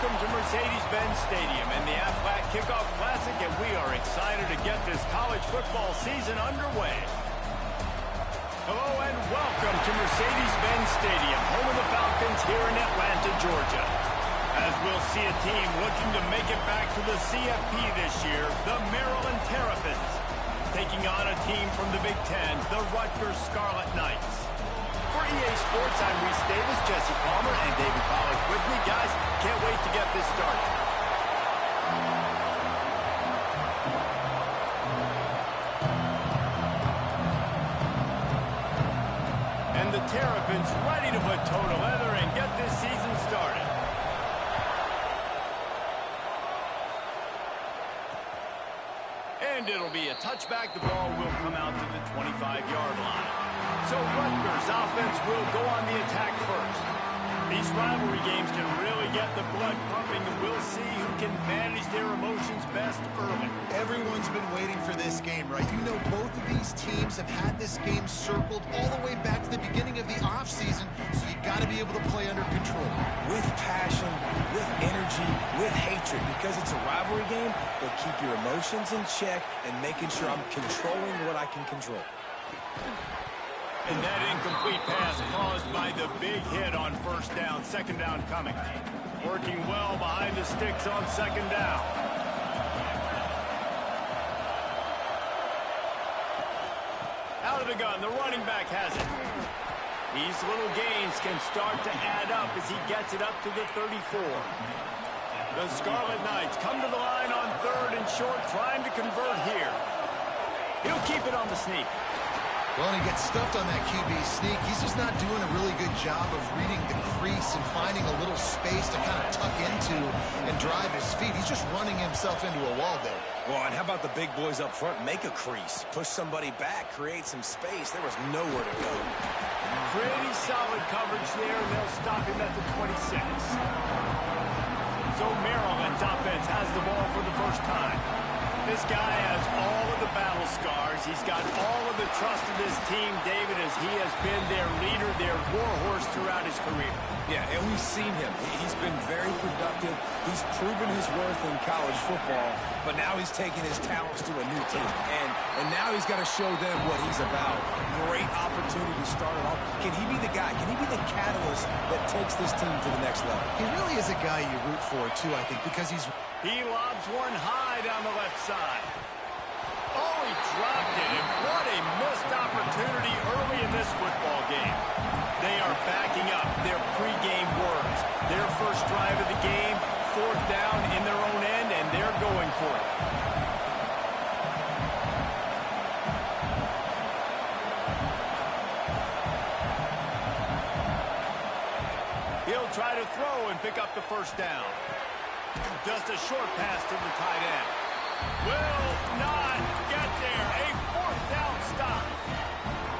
welcome to Mercedes-Benz Stadium and the Aflac Kickoff Classic, and we are excited to get this college football season underway. Hello and welcome to Mercedes-Benz Stadium, home of the Falcons here in Atlanta, Georgia. As we'll see a team looking to make it back to the CFP this year, the Maryland Terrapins, taking on a team from the Big Ten, the Rutgers Scarlet Knights. For EA Sports, I'm Reese Davis, Jesse Palmer, and David Pollack with me. Guys, can't wait to get this started. And the Terrapins ready to put toe to leather and get this season started. And it'll be a touchback. The ball will come out to the 25-yard line. So Rutgers offense will go on the attack first. These rivalry games can really get the blood pumping, and we'll see who can manage their emotions best early. Everyone's been waiting for this game, right? You know, both of these teams have had this game circled all the way back to the beginning of the offseason, so you got to be able to play under control. With passion, with energy, with hatred, because it's a rivalry game, but keep your emotions in check and making sure I'm controlling what I can control. And that incomplete pass caused by the big hit on first down. Second down coming. Working well behind the sticks on second down. Out of the gun, the running back has it. These little gains can start to add up as he gets it up to the 34. The Scarlet Knights come to the line on third and short, trying to convert here. He'll keep it on the sneak. Well, and he gets stuffed on that QB sneak. He's just not doing a really good job of reading the crease and finding a little space to kind of tuck into and drive his feet. He's just running himself into a wall there. Well, and how about the big boys up front? Make a crease. Push somebody back. Create some space. There was nowhere to go. Pretty solid coverage there, and they'll stop him at the 26. So Maryland's offense has the ball for the first time. This guy has all of the battle scars. He's got all of the trust of his team, David, as he has been their leader, their warhorse throughout his career. Yeah, and we've seen him. He's been very productive. He's proven his worth in college football, but now he's taking his talents to a new team. And now he's got to show them what he's about. Great opportunity to start it off. Can he be the guy? Can he be the catalyst that takes this team to the next level? He really is a guy you root for, too, I think, because he's... He lobs one high down the left side. Oh, he dropped it, and what a missed opportunity early in this football game. They are backing up their pregame words. Their first drive of the game, fourth down in their own end, and they're going for it. He'll try to throw and pick up the first down. Just a short pass to the tight end. Will not get there. A fourth down stop.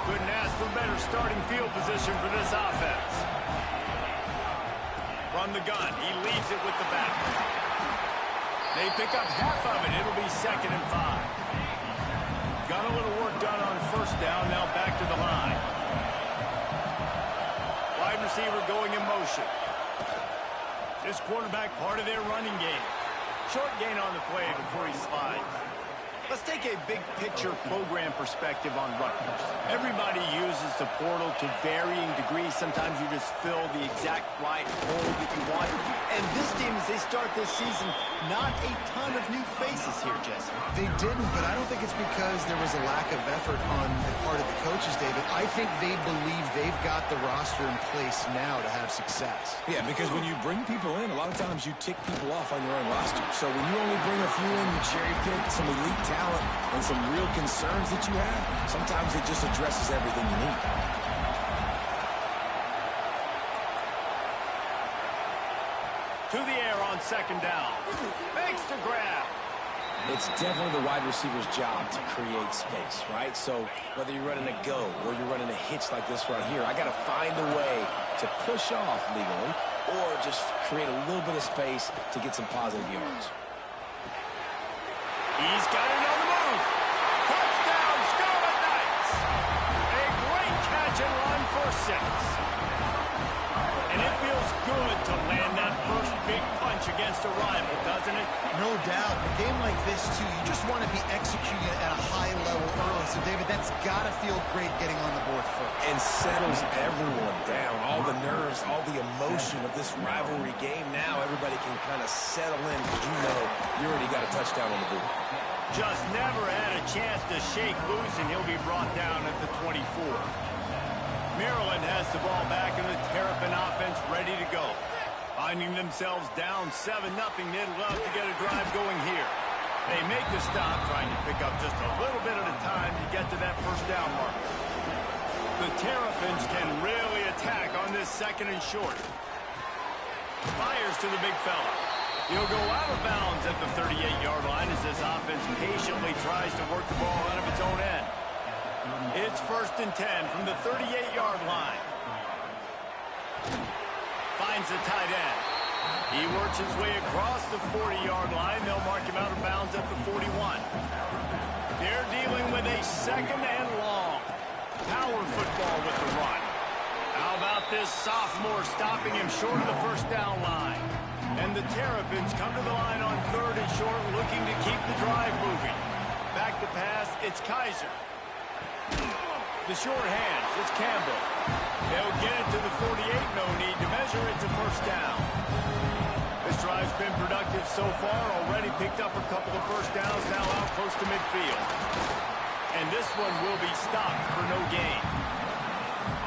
Couldn't ask for better starting field position for this offense. From the gun, he leaves it with the back. They pick up half of it. It'll be 2nd and 5. Got a little work done on first down. Now back to the line. Wide receiver going in motion. This quarterback part of their running game. Short gain on the play before he slides. Let's take a big-picture program perspective on Rutgers. Everybody uses the portal to varying degrees. Sometimes you just fill the exact right hole that you want. And this team, as they start this season, not a ton of new faces here, Jesse. They didn't, but I don't think it's because there was a lack of effort on the part of the coaches, David. I think they believe they've got the roster in place now to have success. Yeah, because when you bring people in, a lot of times you tick people off on your own roster. So when you only bring a few in, you cherry pick some elite talent and some real concerns that you have, sometimes it just addresses everything you need. To the air on second down. Makes the grab. It's definitely the wide receiver's job to create space, right? So whether you're running a go or you're running a hitch like this right here, I got to find a way to push off legally or just create a little bit of space to get some positive yards. He's got it on the move. Touchdown, Scarlet Knights. A great catch and run for 6. And it feels good to land that first big punch pinch against a rival, doesn't it? No doubt. In a game like this, too, you just want to be executing it at a high level early. So, David, that's got to feel great getting on the board first. And settles everyone down. All the nerves, all the emotion of this rivalry game. Now everybody can kind of settle in because you know you already got a touchdown on the board. Just never had a chance to shake loose, and he'll be brought down at the 24. Maryland has the ball back, and the Terrapin offense ready to go. Finding themselves down 7-0, they'd love to get a drive going here. They make the stop, trying to pick up just a little bit at a time to get to that first down mark. The Terrapins can really attack on this second and short. Fires to the big fella. He'll go out of bounds at the 38-yard line as this offense patiently tries to work the ball out of its own end. It's 1st and 10 from the 38-yard line. Finds the tight end. He works his way across the 40-yard line. They'll mark him out of bounds at the 41. They're dealing with a 2nd and long. Power football with the run. How about this sophomore stopping him short of the first down line? And the Terrapins come to the line on 3rd and short, looking to keep the drive moving. Back to pass, it's Kaiser. The short hands, it's Campbell. They'll get it to the 48, no need to measure, it's a first down. This drive's been productive so far, already picked up a couple of first downs, now out close to midfield. And this one will be stopped for no gain.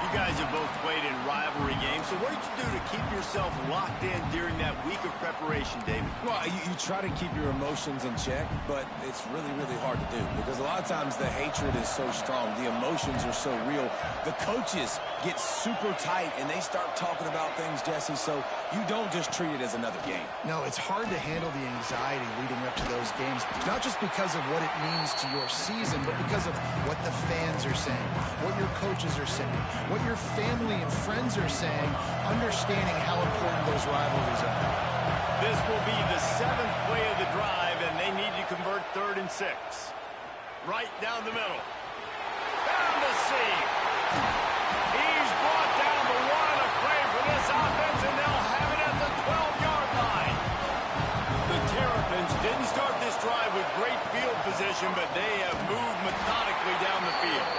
You guys have both played in rivalry games, so what did you do to keep yourself locked in during that week of preparation, David? Well, you try to keep your emotions in check, but it's really, really hard to do because a lot of times the hatred is so strong. The emotions are so real. The coaches get super tight, and they start talking about things, Jesse, so you don't just treat it as another game. No, it's hard to handle the anxiety leading up to those games, not just because of what it means to your season, but because of what the fans are saying, what your coaches are saying, what your family and friends are saying, understanding how important those rivalries are. This will be the 7th play of the drive, and they need to convert 3rd and 6. Right down the middle. Down the seam. He's brought down the one. A play for this offense, and they'll have it at the 12-yard line. The Terrapins didn't start this drive with great field position, but they have moved methodically down the field.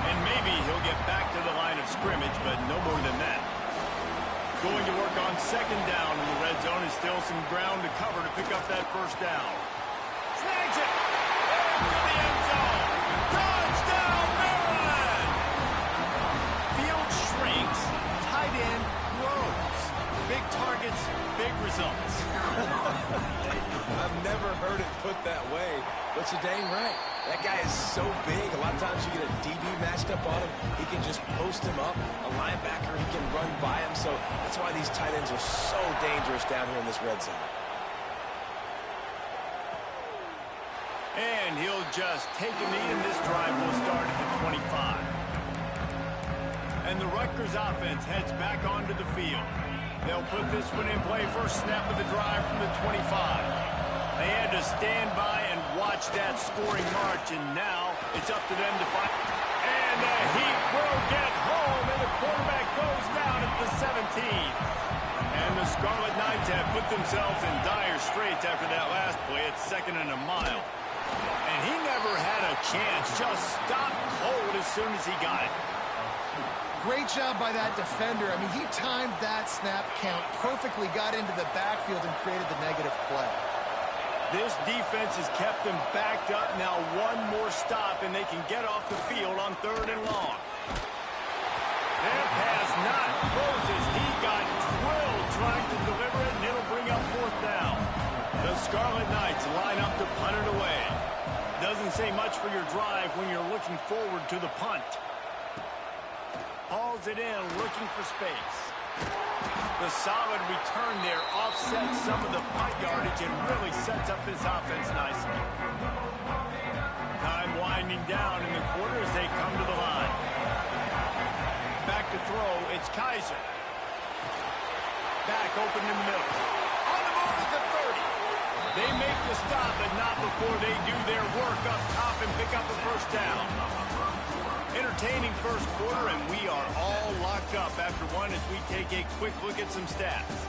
And maybe he'll get back to the line of scrimmage, but no more than that. Going to work on 2nd down in the red zone is still some ground to cover to pick up that first down. Snags it! Into the end zone! Touchdown, Maryland! Field shrinks, tight end grows. Big targets, big results. I've never heard it put that way, but you're dang right. That guy is so big. A lot of times you get a DB matched up on him. He can just post him up. A linebacker, he can run by him. So that's why these tight ends are so dangerous down here in this red zone. And he'll just take a knee, and this drive will start at the 25. And the Rutgers offense heads back onto the field. They'll put this one in play. First snap of the drive from the 25. They had to stand by and watch that scoring march, and now it's up to them to fight. And the Heat will get home, and the quarterback goes down at the 17. And the Scarlet Knights have put themselves in dire straits after that last play. It's 2nd and a mile. And he never had a chance, just stopped cold as soon as he got it. Great job by that defender. I mean, he timed that snap count perfectly, got into the backfield, and created the negative play. This defense has kept them backed up. Now one more stop, and they can get off the field on 3rd and long. Their pass not closes. He got drilled trying to deliver it, and it'll bring up 4th down. The Scarlet Knights line up to punt it away. Doesn't say much for your drive when you're looking forward to the punt. Hauls it in, looking for space. The solid return there offsets some of the punt yardage and really sets up this offense nicely. Time winding down in the quarter as they come to the line. Back to throw, it's Kaiser. Back open in the middle. On the move at the 30. They make the stop, but not before they do their work up top and pick up a first down. Entertaining first quarter, and we are all locked up after one as we take a quick look at some stats.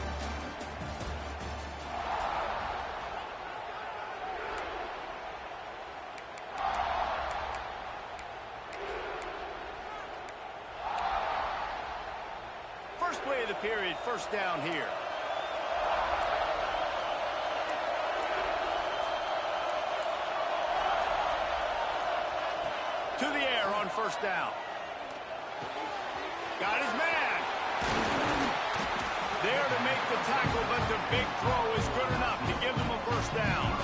play of the period, first down here. To the air on first down. Got his man. There to make the tackle, but the big throw is good enough to give them a first down.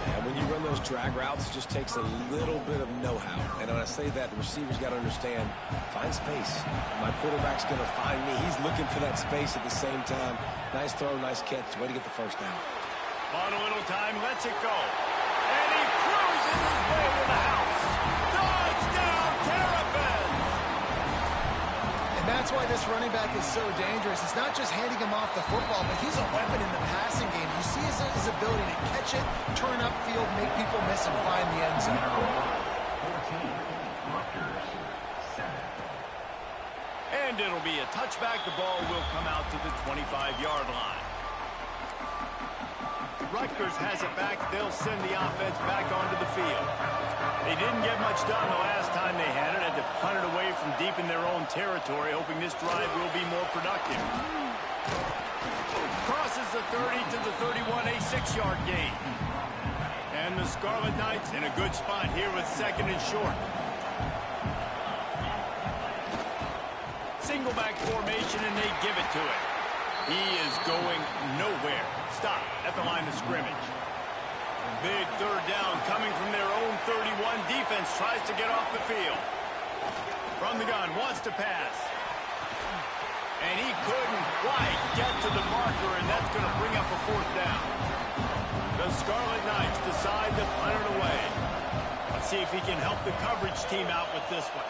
Yeah, when you run those drag routes, it just takes a little bit of know-how. And when I say that, the receiver's got to understand, find space. My quarterback's going to find me. He's looking for that space at the same time. Nice throw, nice catch. Way to get the first down. On a little time, lets it go. And he cruises his way to the house. Touchdown, Terrapins! And that's why this running back is so dangerous. It's not just handing him off the football, but he's a weapon in the passing game. You see his ability to catch it, turn upfield, make people miss, and find the end zone. 14, Rutgers, 7. And it'll be a touchback. The ball will come out to the 25-yard line. Rutgers has it back. They'll send the offense back onto the field. They didn't get much done the last time they had it. Had to punt it away from deep in their own territory, hoping this drive will be more productive. Crosses the 30 to the 31, a 6-yard gain. And the Scarlet Knights in a good spot here with second and short. Single back formation, and they give it to it. He is going nowhere. Stop at the line of scrimmage. Big third down coming from their own 31. Defense tries to get off the field. From the gun, wants to pass. And he couldn't quite get to the marker, and that's going to bring up a fourth down. The Scarlet Knights decide to punt it away. Let's see if he can help the coverage team out with this one.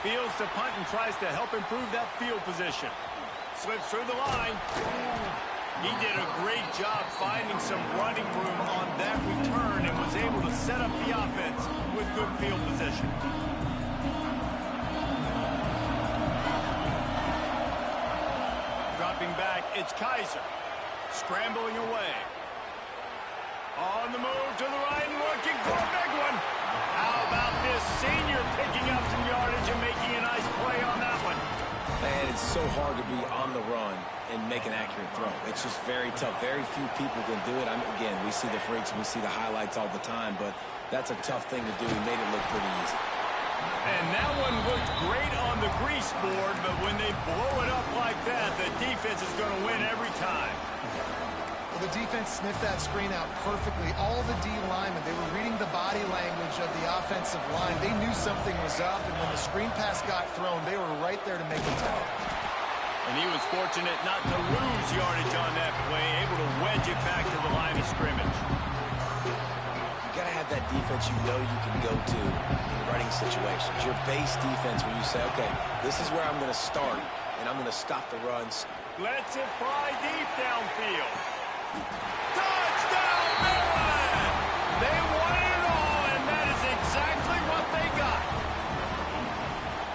Fields to punt and tries to help improve that field position. Slips through the line. He did a great job finding some running room on that return and was able to set up the offense with good field position. Dropping back, it's Kaiser. Scrambling away. On the move to the right and looking for a big one. How about this senior picking up some yardage and making a nice play on that one? Man, it's so hard to be on the run and make an accurate throw. It's just very tough. Very few people can do it. I mean, again, we see the freaks and we see the highlights all the time, but that's a tough thing to do. He made it look pretty easy. And that one looked great on the grease board, but when they blow it up like that, the defense is going to win every time. Well, the defense sniffed that screen out perfectly. All the D linemen, they were reading the body language of the offensive line. They knew something was up, and when the screen pass got thrown, they were right there to make a tackle. And he was fortunate not to lose yardage on that play, able to wedge it back to the line of scrimmage. You got to have that defense you know you can go to in running situations. Your base defense where you say, okay, this is where I'm going to start, and I'm going to stop the runs. Lets it fly deep downfield. Touchdown, Maryland! They won it all, and that is exactly what they got.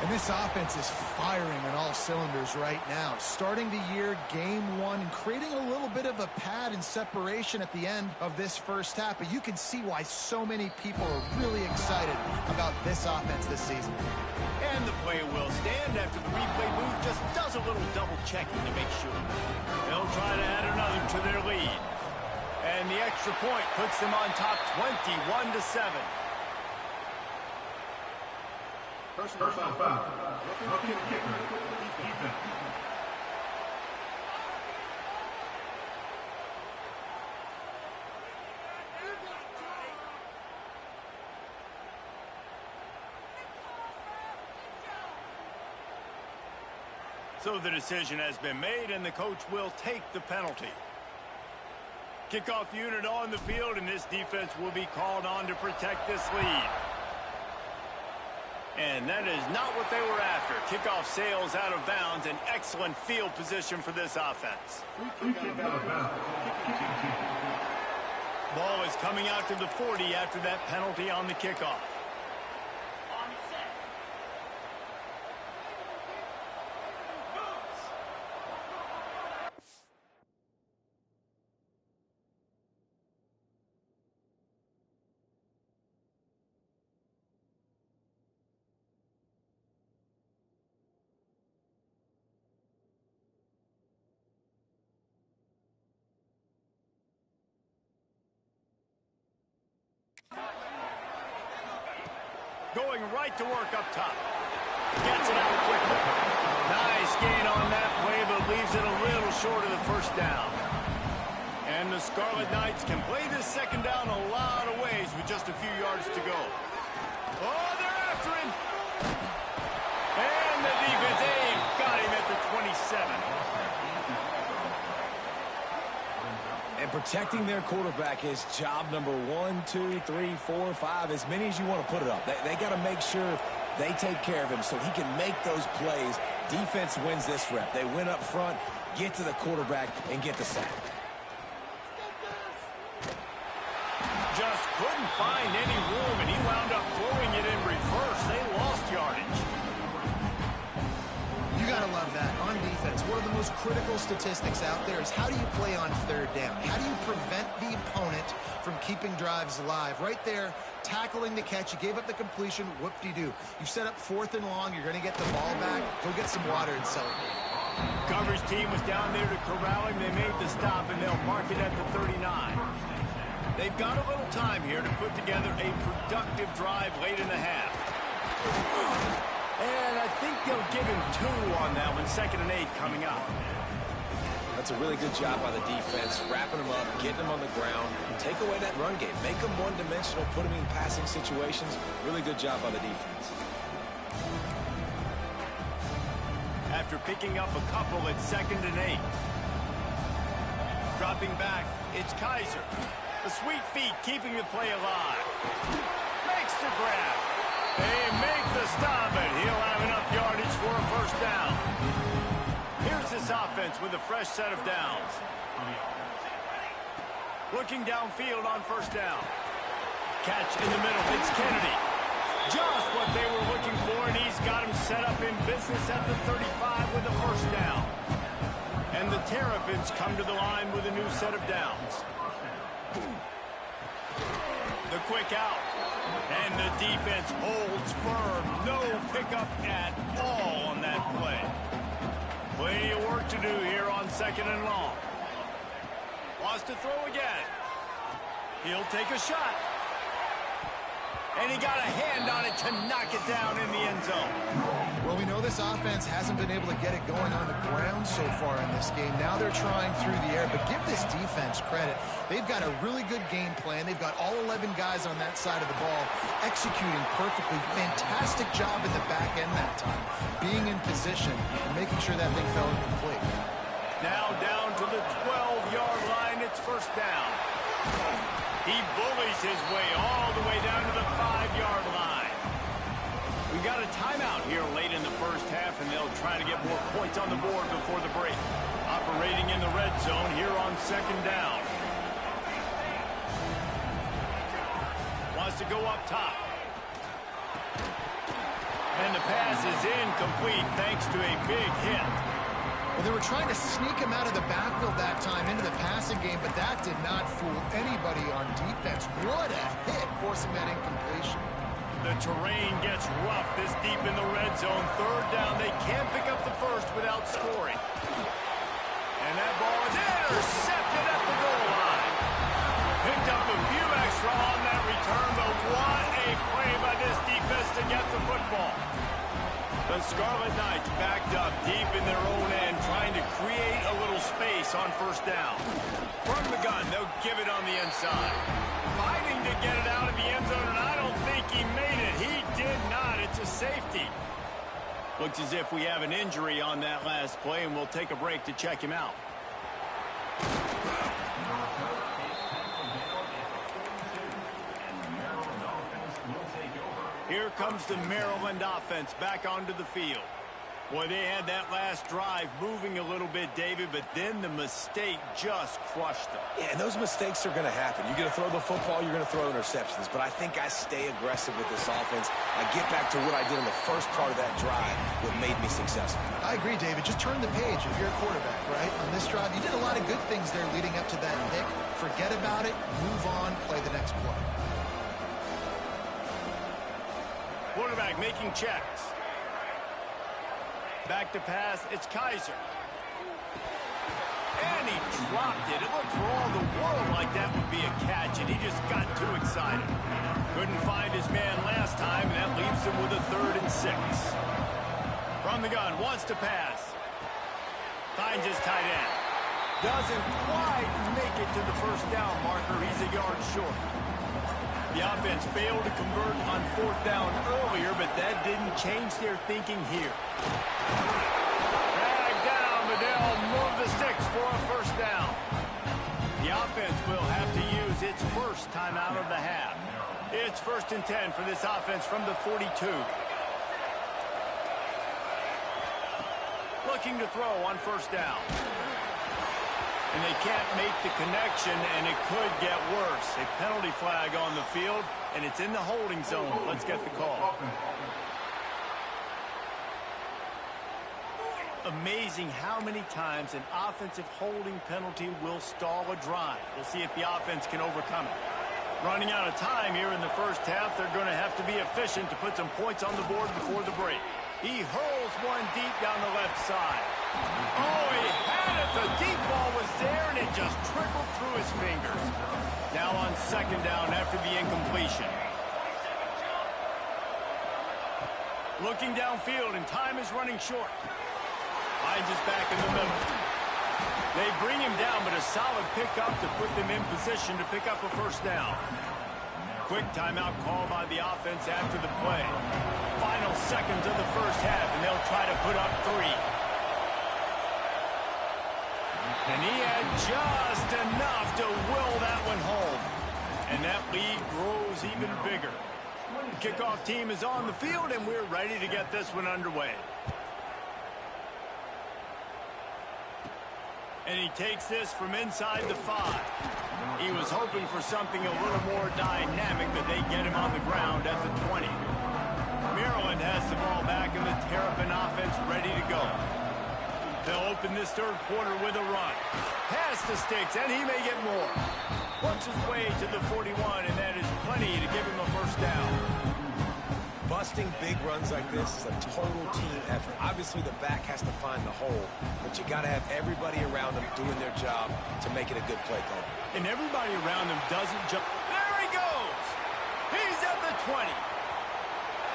And this offense is firing on all cylinders right now. Starting the year, game one, and creating a little bit of a pad and separation at the end of this first half. But you can see why so many people are really excited about this offense this season. And the play will stand after the replay booth just does a little double checking to make sure. They'll try to add another to their lead. And the extra point puts them on top 21-7. Personal foul. Rookie kicker. Defense. So the decision has been made, and the coach will take the penalty. Kickoff unit on the field, and this defense will be called on to protect this lead. And that is not what they were after. Kickoff sails out of bounds, an excellent field position for this offense. Ball is coming out to the 40 after that penalty on the kickoff. Going right to work up top. Gets it out quickly. Nice gain on that play, but leaves it a little short of the first down. And the Scarlet Knights can play this second down a lot of ways with just a few yards to go. Oh, they're after him. And the defense, they've got him at the 27. And protecting their quarterback is job number 1, 2, 3, 4, 5, as many as you want to put it up. They got to make sure they take care of him so he can make those plays. Defense wins this rep. They win up front, get to the quarterback, and get the sack. Just couldn't find any room, and he wound up throwing it in reverse. They lost yardage. You got to love that. On defense, one of the most critical statistics out there is how do you play on third down? How do you prevent the opponent from keeping drives alive? Right there, tackling the catch. You gave up the completion. Whoop-de-doo. You set up 4th and long. You're going to get the ball back. Go get some water and celebrate. Coverage team was down there to corral him. They made the stop, and they'll mark it at the 39. They've got a little time here to put together a productive drive late in the half. And I think they'll give him 2 on that one. 2nd and 8 coming up. That's a really good job by the defense, wrapping them up, getting them on the ground, take away that run game, make them one-dimensional, put them in passing situations. Really good job by the defense. After picking up a couple at 2nd and 8. Dropping back, it's Kaiser. The sweet feet keeping the play alive. Makes the grab. They make the stop, and he'll have enough yardage for a first down. Here's this offense with a fresh set of downs. Looking downfield on first down. Catch in the middle. It's Kennedy. Just what they were looking for, and he's got him set up in business at the 35 with a first down. And the Terrapins come to the line with a new set of downs. The quick out. And the defense holds firm. No pickup at all on that play. Plenty of work to do here on 2nd and long. Wants to throw again. He'll take a shot. And he got a hand on it to knock it down in the end zone. Well, we know this offense hasn't been able to get it going on the ground so far in this game. Now they're trying through the air, but give this defense credit. They've got a really good game plan. They've got all 11 guys on that side of the ball executing perfectly. Fantastic job in the back end that time, being in position and making sure that thing fell incomplete. Now down to the 12-yard line. It's first down. He bullies his way all the way down to the 5-yard line. We got a timeout here late in the first half, and they'll try to get more points on the board before the break. Operating in the red zone here on 2nd down. Wants to go up top. And the pass is incomplete thanks to a big hit. Well, they were trying to sneak him out of the backfield that time into the passing game, but that did not fool anybody on defense. What a hit, forcing that incompletion. The terrain gets rough this deep in the red zone. 3rd down, they can't pick up the first without scoring. And that ball is intercepted at the goal line. Picked up a few extra on that return, but what a play by this defense to get the football. The Scarlet Knights backed up deep in their own end, trying to create a little space on first down. From the gun, they'll give it on the inside. Fighting to get it out of the end zone, and I don't think he made it. He did not. It's a safety. Looks as if we have an injury on that last play, and we'll take a break to check him out. Here comes the Maryland offense back onto the field. Boy, they had that last drive moving a little bit, David, but then the mistake just crushed them. Yeah, and those mistakes are going to happen. You're going to throw the football, you're going to throw interceptions. But I think I stay aggressive with this offense. I get back to what I did in the first part of that drive, what made me successful. I agree, David. Just turn the page if you're a quarterback, right? On this drive, you did a lot of good things there leading up to that pick. Forget about it, move on, play the next play. Quarterback making checks. Back to pass, it's Kaiser. And he dropped it. It looked for all the world like that would be a catch, and he just got too excited. Couldn't find his man last time, and that leaves 3rd and 6. From the gun, wants to pass. Finds his tight end. Doesn't quite make it to the first down marker. He's a yard short. The offense failed to convert on 4th down earlier, but that didn't change their thinking here. Drag down, but they'll move the sticks for a first down. The offense will have to use its first timeout of the half. It's 1st and 10 for this offense from the 42. Looking to throw on 1st down. And they can't make the connection, and it could get worse. A penalty flag on the field, and it's in the holding zone. Let's get the call. Amazing how many times an offensive holding penalty will stall a drive. We'll see if the offense can overcome it. Running out of time here in the first half, they're going to have to be efficient to put some points on the board before the break. He hurls one deep down the left side. Oh, he had it. The deep ball was there, and it just trickled through his fingers. Now on 2nd down after the incompletion. Looking downfield, and time is running short. Finds his back in the middle. They bring him down, but a solid pickup to put them in position to pick up a first down. Quick timeout call by the offense after the play. Final seconds of the first half, and they'll try to put up 3. And he had just enough to will that one home. And that lead grows even bigger. The kickoff team is on the field, and we're ready to get this one underway. And he takes this from inside the 5. He was hoping for something a little more dynamic, but they get him on the ground at the 20. Maryland has the ball back, and the Terrapin offense ready to go. They'll open this 3rd quarter with a run. Pass the sticks, and he may get more. Works his way to the 41, and that is plenty to give him a first down. Busting big runs like this is a total team effort. Obviously, the back has to find the hole, but you got to have everybody around them doing their job to make it a good play call. And everybody around him doesn't jump. There he goes! He's at the 20.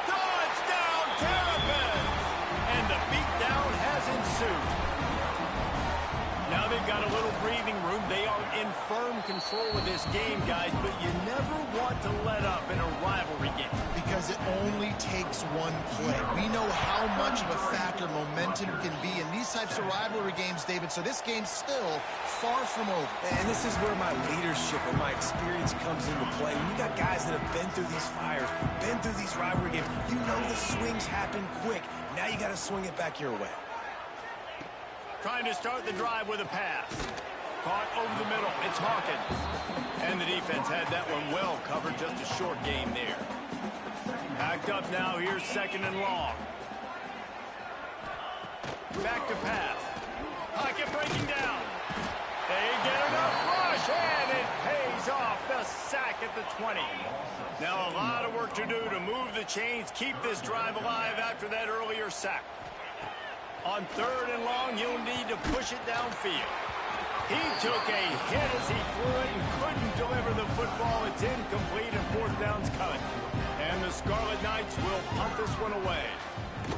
Touchdown, Terrapins! And the beatdown has ensued. Now they've got a little breathing room. They are in firm control of this game, guys, but you never want to let up in a rivalry game. Because it only takes one play. We know how much of a factor momentum can be in these types of rivalry games, David, so this game's still far from over. And this is where my leadership and my experience comes into play. When you got guys that have been through these fires, been through these rivalry games, you know the swings happen quick. Now you got to swing it back your way. Trying to start the drive with a pass. Caught over the middle. It's Hawkins. And the defense had that one well covered. Just a short game there. Backed up now. Here's 2nd and long. Back to pass. Pocket breaking down. They get enough rush, and it pays off. The sack at the 20. Now a lot of work to do to move the chains, keep this drive alive after that earlier sack. On 3rd and long, you'll need to push it downfield. He took a hit as he threw it and couldn't deliver the football. It's incomplete, and 4th down's coming. And the Scarlet Knights will punt this one away.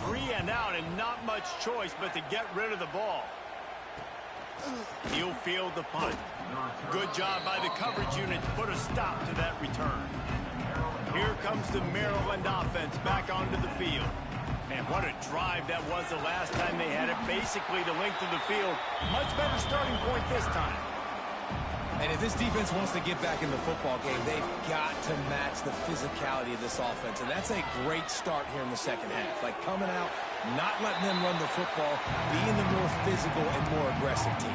3 and out, and not much choice but to get rid of the ball. He'll field the punt. Good job by the coverage unit to put a stop to that return. Here comes the Maryland offense back onto the field. Man, what a drive that was the last time they had it. Basically the length of the field. Much better starting point this time. And if this defense wants to get back in the football game, they've got to match the physicality of this offense. And that's a great start here in the 2nd half. Like coming out, not letting them run the football, being the more physical and more aggressive team.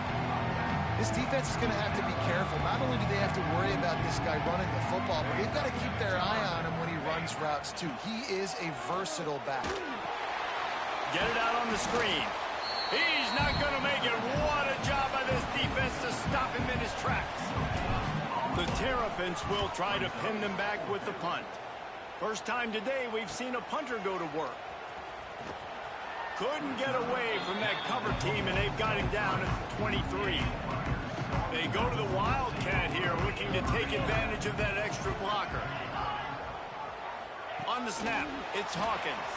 This defense is going to have to be careful. Not only do they have to worry about this guy running the football, but they've got to keep their eye on him when he runs routes too. He is a versatile back. Get it out on the screen. He's not going to make it. What a job by this defense to stop him in his tracks. The Terrapins will try to pin them back with the punt. First time today we've seen a punter go to work. Couldn't get away from that cover team, and they've got him down at the 23. They go to the Wildcat here, looking to take advantage of that extra blocker. On the snap, it's Hawkins.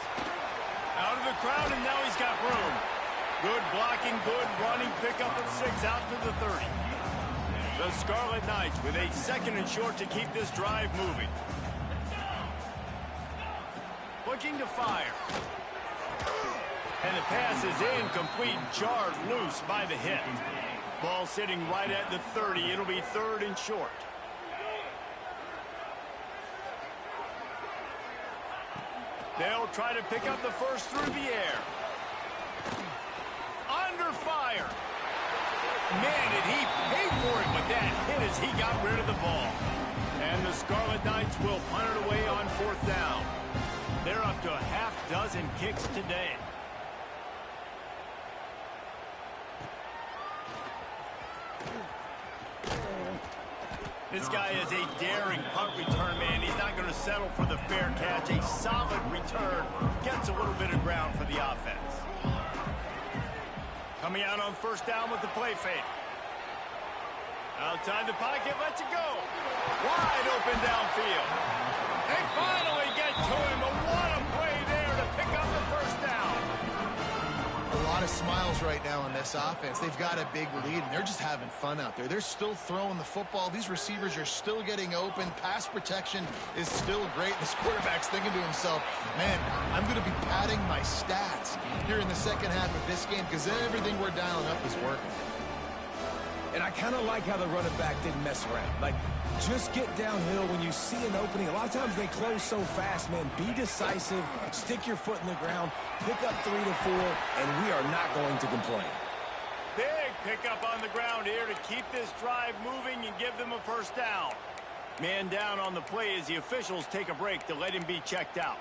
Out of the crowd, and now he's got room. Good blocking, good running, pickup of 6 out to the 30. The Scarlet Knights with a 2nd and short to keep this drive moving. Looking to fire. And the pass is incomplete, jarred loose by the hit. Ball sitting right at the 30. It'll be 3rd and short. They'll try to pick up the first through the air. Under fire. Man, did he pay for it with that hit as he got rid of the ball. And the Scarlet Knights will punt it away on 4th down. They're up to a half-dozen kicks today. This guy is a daring punt return man. He's not going to settle for the fair catch. A solid return. Gets a little bit of ground for the offense. Coming out on 1st down with the play fake. Outside the pocket, lets it go. Wide open downfield. They finally get to him. But what a play there to pick up the 1st down. A lot of smiles right now on this offense. They've got a big lead, and they're just having fun out there. They're still throwing the football. These receivers are still getting open. Pass protection is still great. This quarterback's thinking to himself, man, I'm going to be padding my stats here in the 2nd half of this game because everything we're dialing up is working. And I kind of like how the running back didn't mess around. Like, just get downhill when you see an opening. A lot of times they close so fast, man. Be decisive, stick your foot in the ground, pick up 3 to 4, and we are not going to complain. Big pickup on the ground here to keep this drive moving and give them a 1st down. Man down on the play as the officials take a break to let him be checked out.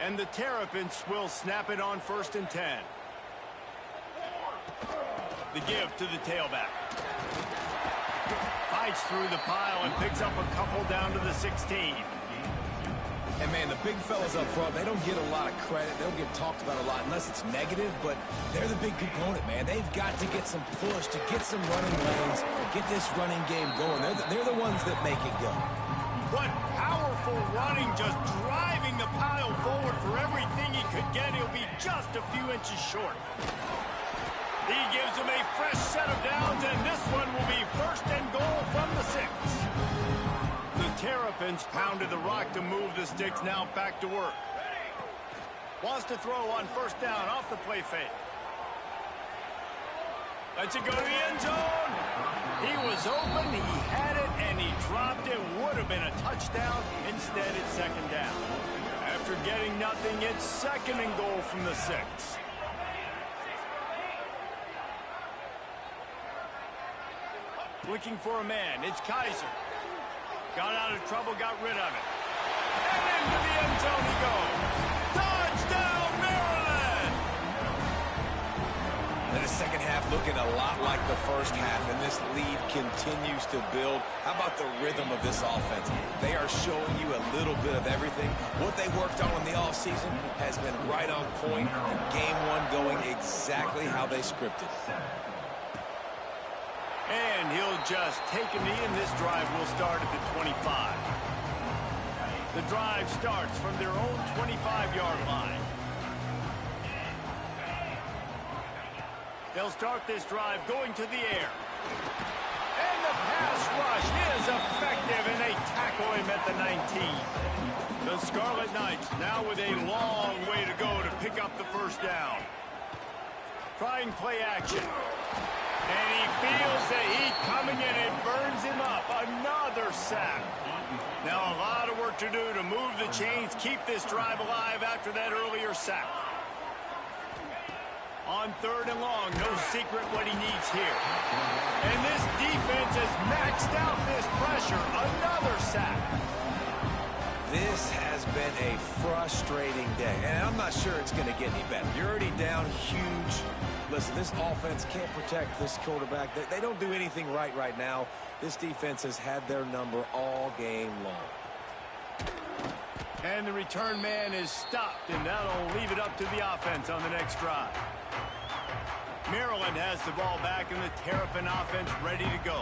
And the Terrapins will snap it on 1st and 10. The give to the tailback. Fights through the pile and picks up a couple down to the 16. And, man, the big fellas up front, they don't get a lot of credit. They don't get talked about a lot unless it's negative, but they're the big component, man. They've got to get some push, to get some running lanes, get this running game going. They're the ones that make it go. What powerful running, just driving the pile forward for everything he could get. He'll be just a few inches short. He gives him a fresh set of downs, and this one will be 1st and goal from the 6. The Terrapins pounded the rock to move the sticks, now back to work. Wants to throw on 1st down off the play fake. Lets it go to the end zone. He was open, he had it, and he dropped it. Would have been a touchdown. Instead, it's 2nd down. After getting nothing, it's 2nd and goal from the 6. Looking for a man. It's Kaiser. Got out of trouble, got rid of it. And into the end zone he goes. Touchdown, Maryland! And the 2nd half looking a lot like the 1st half, and this lead continues to build. How about the rhythm of this offense? They are showing you a little bit of everything. What they worked on in the offseason has been right on point, and game 1 going exactly how they scripted. And he'll just take a knee, and this drive will start at the 25. The drive starts from their own 25-yard line. They'll start this drive going to the air. And the pass rush is effective, and they tackle him at the 19. The Scarlet Knights now with a long way to go to pick up the 1st down. Trying play action. And he feels the heat coming in. It burns him up. Another sack. Now a lot of work to do to move the chains, keep this drive alive after that earlier sack. On 3rd and long, no secret what he needs here. And this defense has maxed out this pressure. Another sack. This has been a frustrating day, and I'm not sure it's going to get any better. You're already down huge. Listen, this offense can't protect this quarterback. They don't do anything right now. This defense has had their number all game long. And the return man is stopped, and that'll leave it up to the offense on the next drive. Maryland has the ball back and the Terrapin offense ready to go.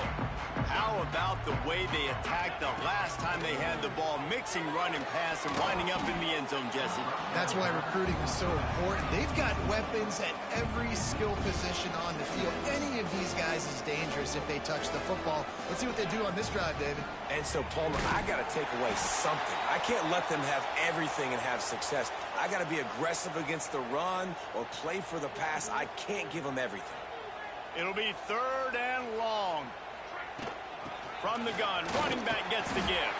How about the way they attacked the last time they had the ball, mixing run and pass and winding up in the end zone, Jesse? That's why recruiting is so important. They've got weapons at every skill position on the field. Any of these guys is dangerous if they touch the football. Let's see what they do on this drive, David. And so, Palmer, I got to take away something. I can't let them have everything and have success. I got to be aggressive against the run or play for the pass. I can't give them everything. It'll be 3rd and long. From the gun, running back gets the give.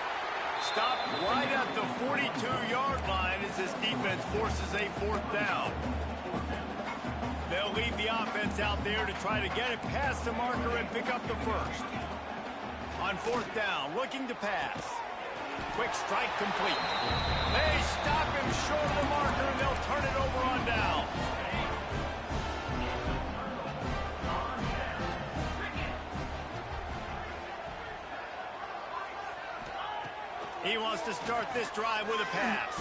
Stopped right at the 42-yard line as this defense forces a 4th down. They'll leave the offense out there to try to get it past the marker and pick up the first. On 4th down, looking to pass. Quick strike complete. They stop him short of the marker, and they'll turn it over on down. He wants to start this drive with a pass.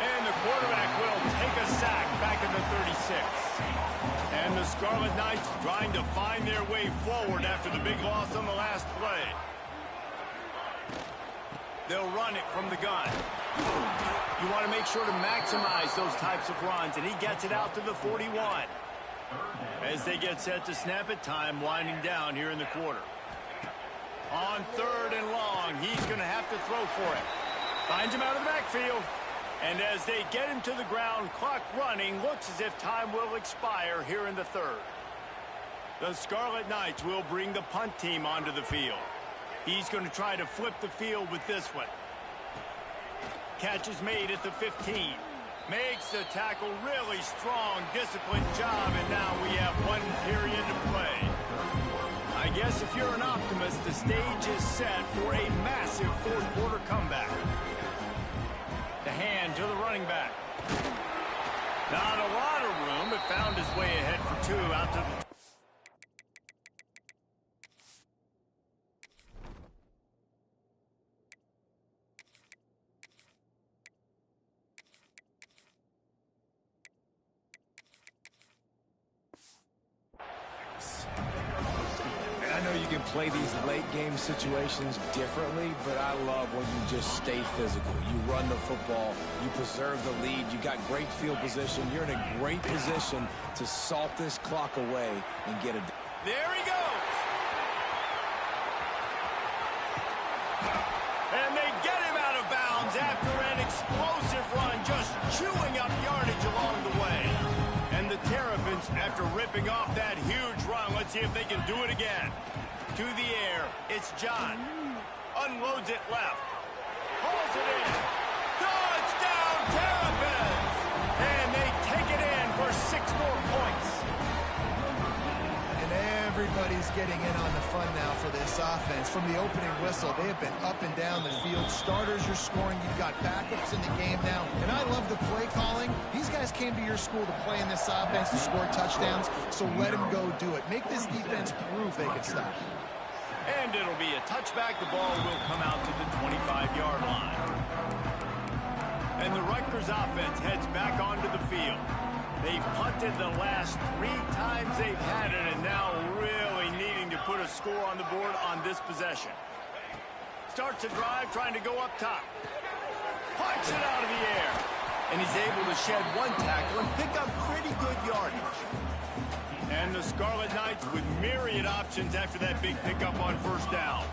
And the quarterback will take a sack back at the 36. And the Scarlet Knights trying to find their way forward after the big loss on the last play. They'll run it from the gun. You want to make sure to maximize those types of runs, and he gets it out to the 41. As they get set to snap it, time winding down here in the quarter. On 3rd and long, he's going to have to throw for it. Finds him out of the backfield. And as they get him to the ground, clock running, looks as if time will expire here in the 3rd. The Scarlet Knights will bring the punt team onto the field. He's going to try to flip the field with this one. Catch is made at the 15. Makes the tackle, really strong, disciplined job, and now we have 1 period to play. I guess if you're an optimist, the stage is set for a massive 4th quarter comeback. The hand to the running back. Not a lot of room, but found his way ahead for 2 out to the... I know you can play these late game situations differently, but I love when you just stay physical. You run the football, you preserve the lead, you got great field position, you're in a great position to salt this clock away and get it. There he goes! And they get him out of bounds after an explosive run, just chewing up yardage along the way. And the Terrapins, after ripping off that huge run, let's see if they can do it again. To the air, it's John. Unloads it left. Pulls it in. Touchdown, Terrapins! And they take it in for 6 more points. And everybody's getting in on the fun now for this offense. From the opening whistle, they have been up and down the field. Starters are scoring. You've got backups in the game now. And I love the play calling. These guys came to your school to play in this offense to score touchdowns, so let them go do it. Make this defense prove they can stop. And it'll be a touchback. The ball will come out to the 25-yard line. And the Rutgers offense heads back onto the field. They've punted the last 3 times they've had it, and now really needing to put a score on the board on this possession. Starts a drive trying to go up top. Punts it out of the air. And he's able to shed 1 tackle and pick up pretty good yardage. And the Scarlet Knights with myriad options after that big pickup on 1st down.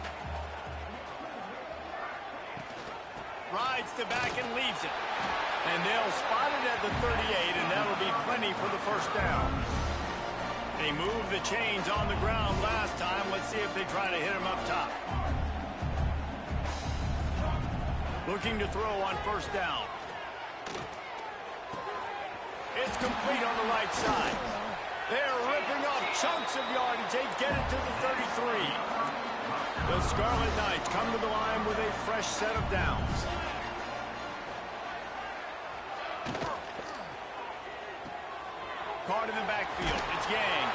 Rides to back and leaves it. And they'll spot it at the 38, and that'll be plenty for the 1st down. They moved the chains on the ground last time. Let's see if they try to hit him up top. Looking to throw on 1st down. It's complete on the right side. They're ripping off chunks of yardage. They get it to the 33. The Scarlet Knights come to the line with a fresh set of downs. Card in the backfield. It's Yang.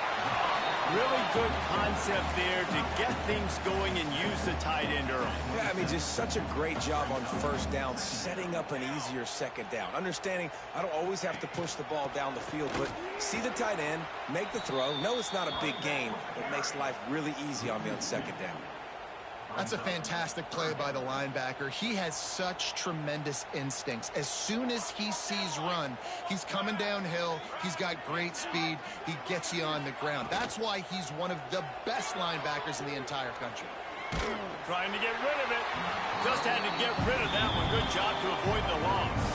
Really good concept there to get things going and use the tight end early. Yeah, I mean, just such a great job on first down, setting up an easier second down. Understanding I don't always have to push the ball down the field, but see the tight end, make the throw. No, it's not a big gain, but makes life really easy on me on second down. That's a fantastic play by the linebacker. He has such tremendous instincts. As soon as he sees run, he's coming downhill. He's got great speed. He gets you on the ground. That's why he's one of the best linebackers in the entire country. Trying to get rid of it. Just had to get rid of that one. Good job to avoid the loss.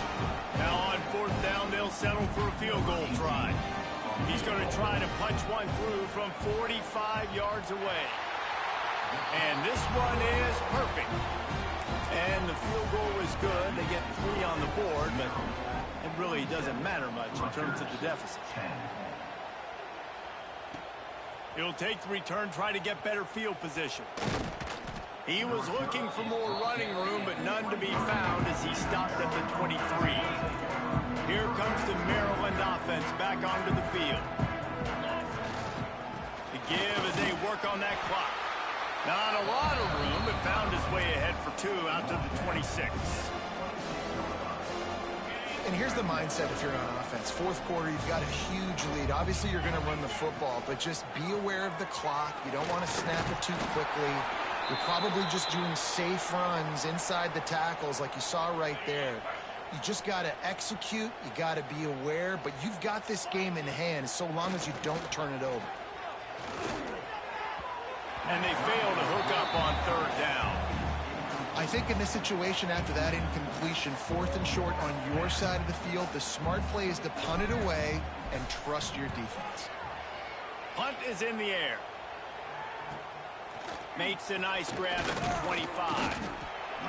Now on fourth down, they'll settle for a field goal try. He's going to try to punch one through from 45 yards away. And this one is perfect. And the field goal is good. They get 3 on the board, but it really doesn't matter much in terms of the deficit. He'll take the return, try to get better field position. He was looking for more running room, but none to be found as he stopped at the 23. Here comes the Maryland offense back onto the field. The give as they work on that clock. Not a lot of room, but found his way ahead for 2 out to the 26. And here's the mindset if you're on offense. Fourth quarter, you've got a huge lead. Obviously, you're going to run the football, but just be aware of the clock. You don't want to snap it too quickly. You're probably just doing safe runs inside the tackles like you saw right there. You just got to execute. You got to be aware, but you've got this game in hand so long as you don't turn it over. And they fail to hook up on third down. I think in this situation after that incompletion, 4th and short on your side of the field, the smart play is to punt it away and trust your defense. Punt is in the air. Makes a nice grab at the 25.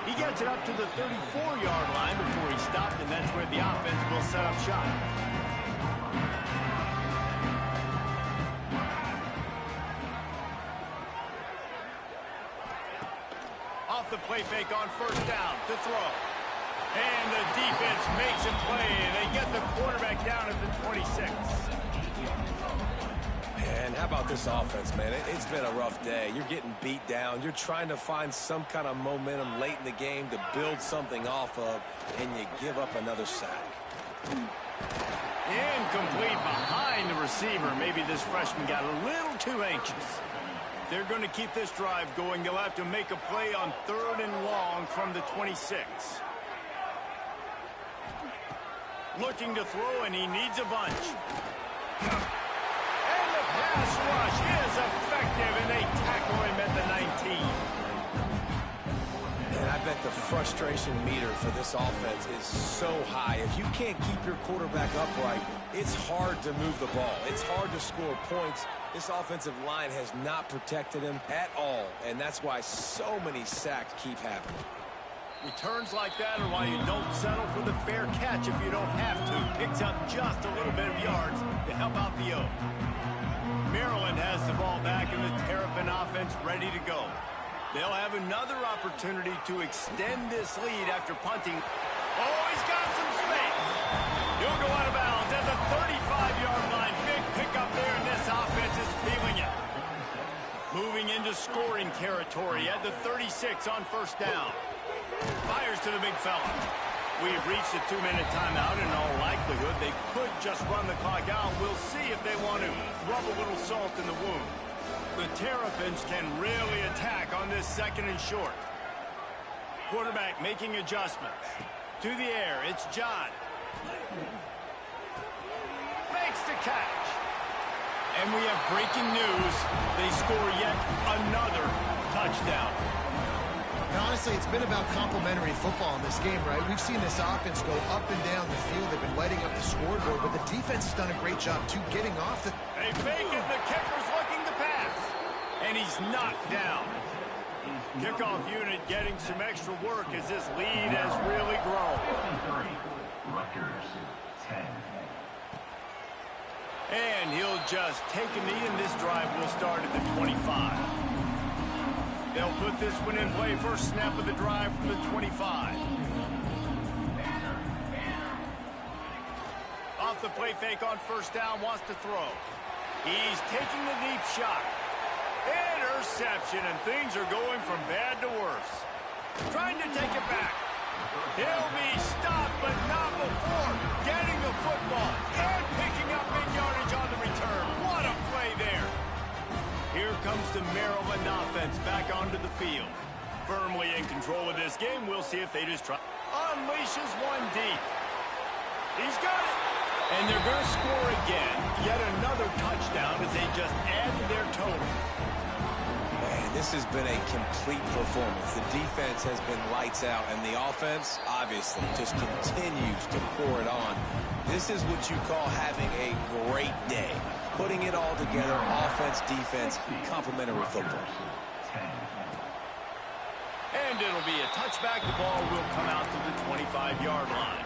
He gets it up to the 34-yard line before he stopped, and that's where the offense will set up shop. Off the play fake on first down to throw. And the defense makes a play, and they get the quarterback down at the 26. And how about this offense, man? It's been a rough day. You're getting beat down. You're trying to find some kind of momentum late in the game to build something off of, and you give up another sack. Incomplete behind the receiver. Maybe this freshman got a little too anxious. They're going to keep this drive going. They'll have to make a play on 3rd and long from the 26. Looking to throw, and he needs a bunch. And the pass rush is effective, and they tackle him at the 19. And I bet the frustration meter for this offense is so high. If you can't keep your quarterback upright, it's hard to move the ball. It's hard to score points. This offensive line has not protected him at all, and that's why so many sacks keep happening. Returns like that are why you don't settle for the fair catch if you don't have to. Picks up just a little bit of yards to help out the O. Maryland has the ball back, and the Terrapin offense ready to go. They'll have another opportunity to extend this lead after punting. Oh, he's got some space. He'll go out of bounds at the 35-yard line. Big pickup there, and this offense is feeling it. Moving into scoring territory at the 36 on first down. Fires to the big fella. We've reached a 2-minute timeout. In all likelihood, they could just run the clock out. We'll see if they want to rub a little salt in the wound. The Terrapins can really attack on this 2nd and short. Quarterback making adjustments. To the air, it's John. Makes the catch. And we have breaking news. They score yet another touchdown. And honestly, it's been about complementary football in this game, right? We've seen this offense go up and down the field. They've been lighting up the scoreboard, but the defense has done a great job, too, getting off the... They fake it. The kicker's looking to pass. And he's knocked down. Kickoff unit getting some extra work as this lead has really grown. Rutgers, 10. And he'll just take a knee, and this drive will start at the 25. They'll put this one in play. First snap of the drive from the 25. Off the play fake on first down, wants to throw. He's taking the deep shot. Interception, and things are going from bad to worse. Trying to take it back. He'll be stopped, but not before getting the football and picking up big yardage on the return. What a play there. Here comes the Maryland offense back onto the field. Firmly in control of this game. We'll see if they just try. Unleashes one deep. He's got it. And they're going to score again. Yet another touchdown as they just add to their total. Man, this has been a complete performance. The defense has been lights out, and the offense, obviously, just continues to pour it on. This is what you call having a great day. Putting it all together, offense, defense, complementary football. And it'll be a touchback. The ball will come out to the 25-yard line.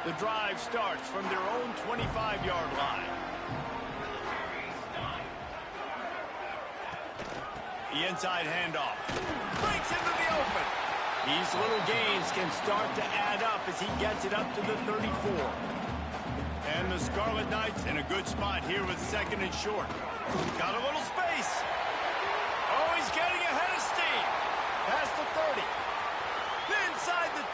The drive starts from their own 25-yard line. The inside handoff. Breaks into the open. These little gains can start to add up as he gets it up to the 34. And the Scarlet Knights in a good spot here with second and short. Got a little space. Oh, he's getting ahead of steam. Past the 30. Inside the...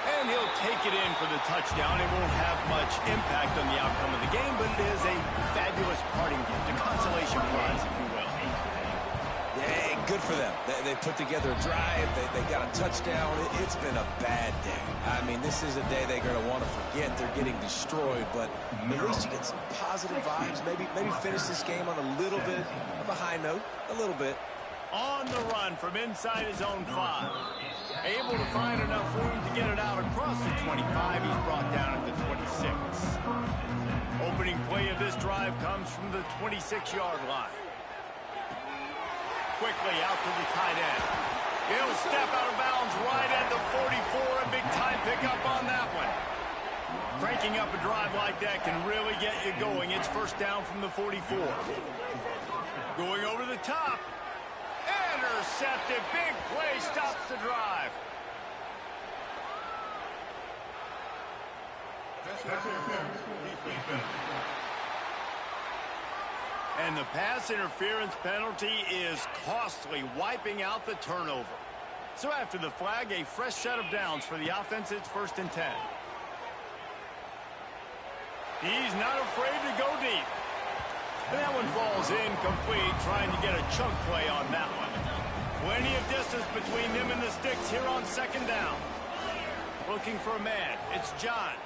And he'll take it in for the touchdown. It won't have much impact on the outcome of the game, but it is a fabulous parting gift, a consolation prize, if you will. Yeah, good for them. They put together a drive. They got a touchdown. It's been a bad day. I mean, this is a day they're going to want to forget. They're getting destroyed, but at least you get some positive vibes. Maybe finish this game on a little bit of a high note, a little bit. On the run from inside his own 5. Able to find enough room to get it out across the 25. He's brought down at the 26. Opening play of this drive comes from the 26-yard line. Quickly out to the tight end. He'll step out of bounds right at the 44. A big-time pickup on that one. Cranking up a drive like that can really get you going. It's first down from the 44. Going over the top. Intercepted. Big play stops the drive. And the pass interference penalty is costly, wiping out the turnover. So after the flag, a fresh set of downs for the offense. It's first and 10. He's not afraid to go deep. And that one falls incomplete, trying to get a chunk play on that one. Plenty of distance between them and the sticks here on second down. Looking for a man. It's John.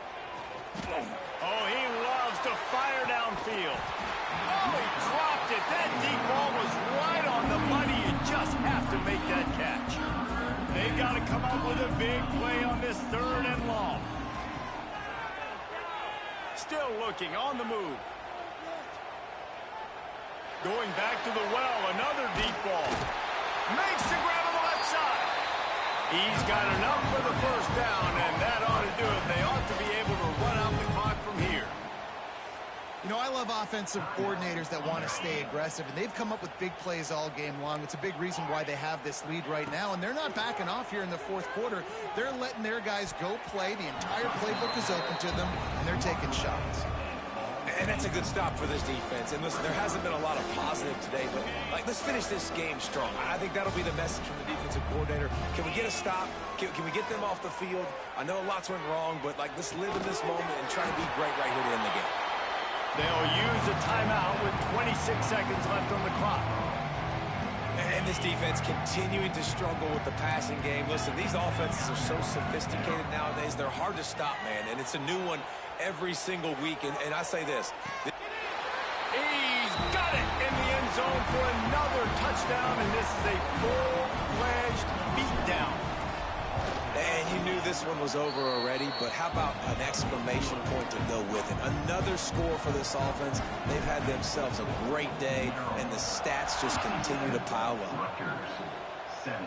Oh, he loves to fire downfield. Oh, he dropped it. That deep ball was right on the money. You just have to make that catch. They've got to come up with a big play on this third and long. Still looking on the move. Going back to the well, another deep ball. Makes the grab on the left side. He's got enough for the first down, and that ought to do it. They ought to be able to run out the clock from here. You know, I love offensive coordinators that want to stay aggressive, and they've come up with big plays all game long. It's a big reason why they have this lead right now, and they're not backing off here in the fourth quarter. They're letting their guys go play. The entire playbook is open to them, and they're taking shots. And that's a good stop for this defense. And listen, there hasn't been a lot of positive today, but let's finish this game strong. I think that'll be the message from the defensive coordinator. Can we get a stop? Can we get them off the field? I know lots went wrong, but let's live in this moment and try to be great right here to end the game. They'll use a timeout with 26 seconds left on the clock. And this defense continuing to struggle with the passing game. Listen, these offenses are so sophisticated nowadays. They're hard to stop, man, and it's a new one every single week. And I say this. He's got it in the end zone for another touchdown, and this is a full-fledged beatdown. And you knew this one was over already, but how about an exclamation point to go with it? Another score for this offense. They've had themselves a great day, and the stats just continue to pile up. Rutgers 17.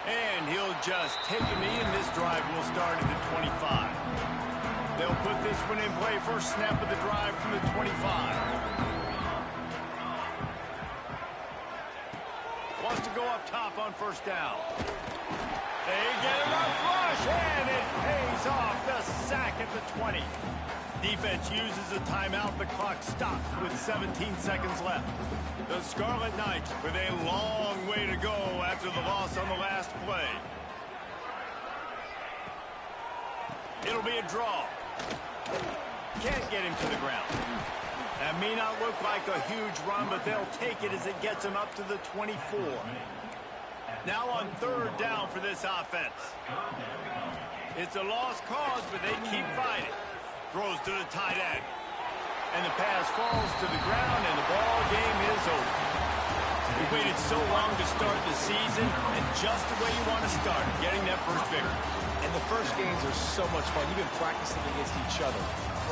And he'll just take a knee, and this drive will start at the 25. They'll put this one in play. First snap of the drive from the 25. Wants to go up top on first down. They get it up rush, and it pays off. The sack at the 20. Defense uses a timeout. The clock stops with 17 seconds left. The Scarlet Knights with a long way to go after the loss on the last play. It'll be a draw. Can't get him to the ground. That may not look like a huge run, but they'll take it as it gets him up to the 24. Now on third down for this offense. It's a lost cause, but they keep fighting. Throws to the tight end. And the pass falls to the ground, and the ball game is over. We waited so long to start the season, and just the way you want to start, getting that first victory. And the first games are so much fun. You've been practicing against each other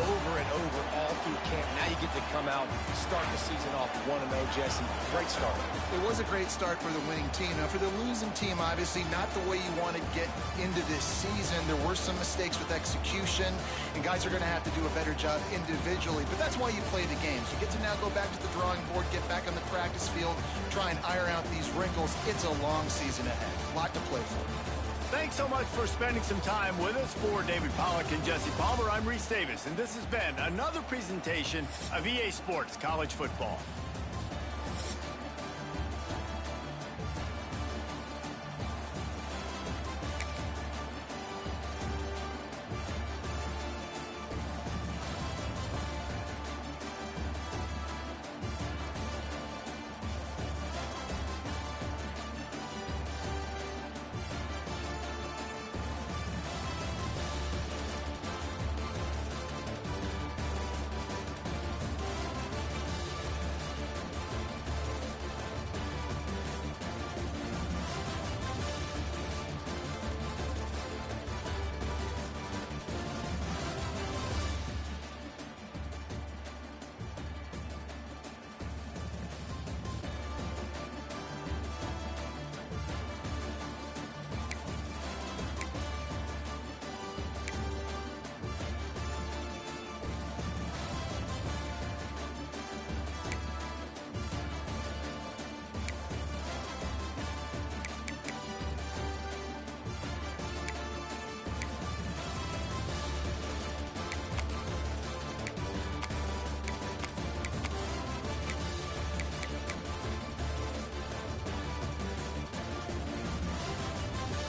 over and over all through camp. Now you get to come out and start the season off 1-0, Jesse. Great start. It was a great start for the winning team. Now, for the losing team, obviously not the way you want to get into this season. There were some mistakes with execution, and guys are going to have to do a better job individually. But that's why you play the games. You get to now go back to the drawing board, get back on the practice field, try and iron out these wrinkles. It's a long season ahead. A lot to play for. Thanks so much for spending some time with us. For David Pollack and Jesse Palmer, I'm Reese Davis, and this has been another presentation of EA Sports College Football.